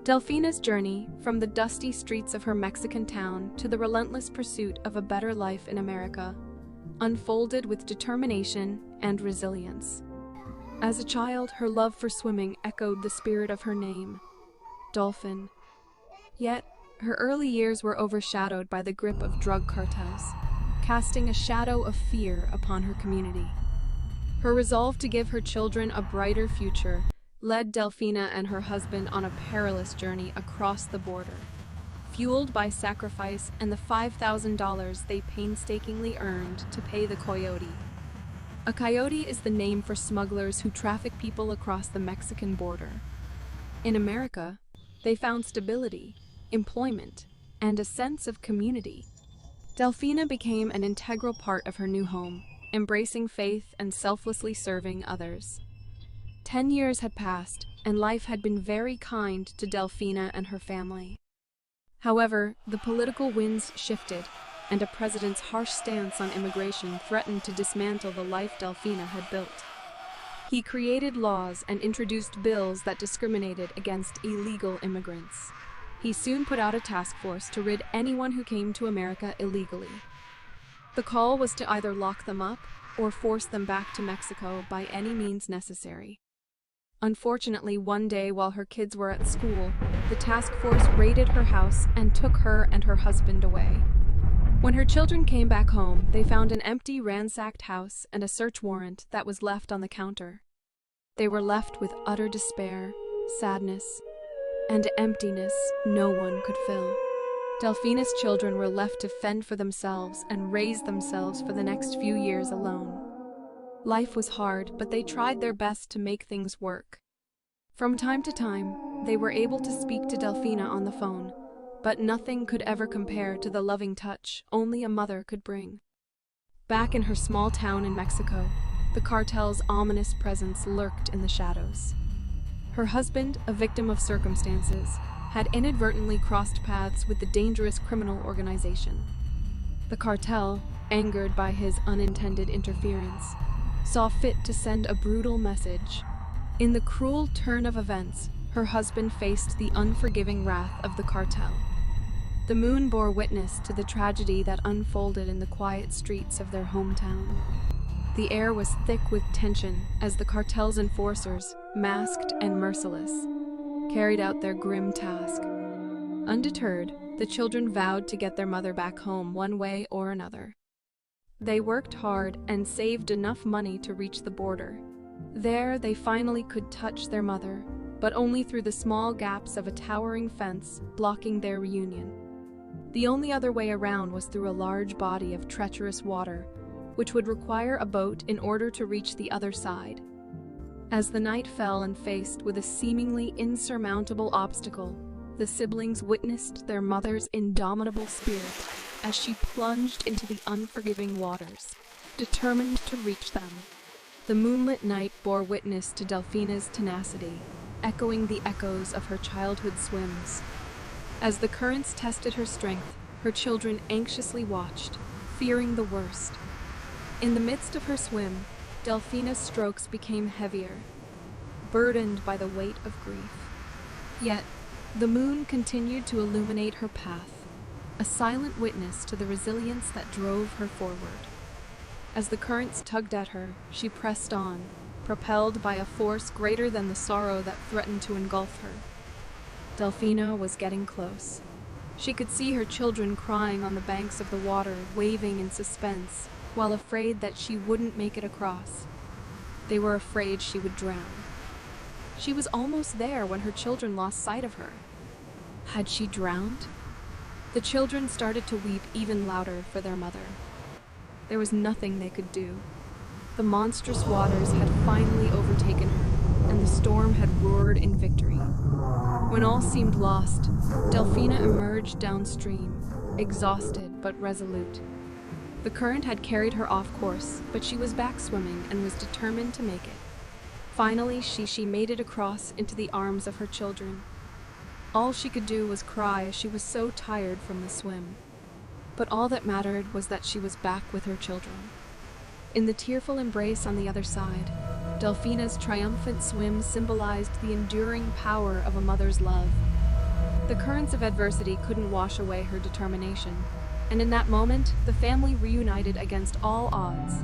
Delfina's journey from the dusty streets of her Mexican town to the relentless pursuit of a better life in America unfolded with determination and resilience. As a child, her love for swimming echoed the spirit of her name, Dolphin. Yet, her early years were overshadowed by the grip of drug cartels, casting a shadow of fear upon her community. Her resolve to give her children a brighter future led Delfina and her husband on a perilous journey across the border, fueled by sacrifice and the $5,000 they painstakingly earned to pay the coyote. A coyote is the name for smugglers who traffic people across the Mexican border. In America, they found stability, employment, and a sense of community. Delfina became an integral part of her new home, embracing faith and selflessly serving others. 10 years had passed, and life had been very kind to Delfina and her family. However, the political winds shifted, and a president's harsh stance on immigration threatened to dismantle the life Delfina had built. He created laws and introduced bills that discriminated against illegal immigrants. He soon put out a task force to rid anyone who came to America illegally. The call was to either lock them up or force them back to Mexico by any means necessary. Unfortunately, one day while her kids were at school, the task force raided her house and took her and her husband away. When her children came back home, they found an empty, ransacked house and a search warrant that was left on the counter. They were left with utter despair, sadness, and emptiness no one could fill. Delfina's children were left to fend for themselves and raise themselves for the next few years alone. Life was hard, but they tried their best to make things work. From time to time, they were able to speak to Delfina on the phone, but nothing could ever compare to the loving touch only a mother could bring. Back in her small town in Mexico, the cartel's ominous presence lurked in the shadows. Her husband, a victim of circumstances, had inadvertently crossed paths with the dangerous criminal organization. The cartel, angered by his unintended interference, saw fit to send a brutal message. In the cruel turn of events, her husband faced the unforgiving wrath of the cartel. The moon bore witness to the tragedy that unfolded in the quiet streets of their hometown. The air was thick with tension as the cartel's enforcers, masked and merciless, carried out their grim task. Undeterred, the children vowed to get their mother back home one way or another. They worked hard and saved enough money to reach the border. There, they finally could touch their mother, but only through the small gaps of a towering fence blocking their reunion. The only other way around was through a large body of treacherous water, which would require a boat in order to reach the other side. As the night fell and faced with a seemingly insurmountable obstacle, the siblings witnessed their mother's indomitable spirit as she plunged into the unforgiving waters, determined to reach them. The moonlit night bore witness to Delfina's tenacity, echoing the echoes of her childhood swims. As the currents tested her strength, her children anxiously watched, fearing the worst. In the midst of her swim, Delfina's strokes became heavier, burdened by the weight of grief. Yet, the moon continued to illuminate her path, a silent witness to the resilience that drove her forward. As the currents tugged at her, she pressed on, propelled by a force greater than the sorrow that threatened to engulf her. Delfina was getting close. She could see her children crying on the banks of the water, waving in suspense, while afraid that she wouldn't make it across. They were afraid she would drown. She was almost there when her children lost sight of her. Had she drowned? The children started to weep even louder for their mother. There was nothing they could do. The monstrous waters had finally overtaken her, and the storm had roared in victory. When all seemed lost, Delfina emerged downstream, exhausted but resolute. The current had carried her off course, but she was back swimming and was determined to make it. Finally, she made it across into the arms of her children. All she could do was cry as she was so tired from the swim. But all that mattered was that she was back with her children. In the tearful embrace on the other side, Delfina's triumphant swim symbolized the enduring power of a mother's love, The currents of adversity couldn't wash away her determination, and in that moment, the family reunited against all odds.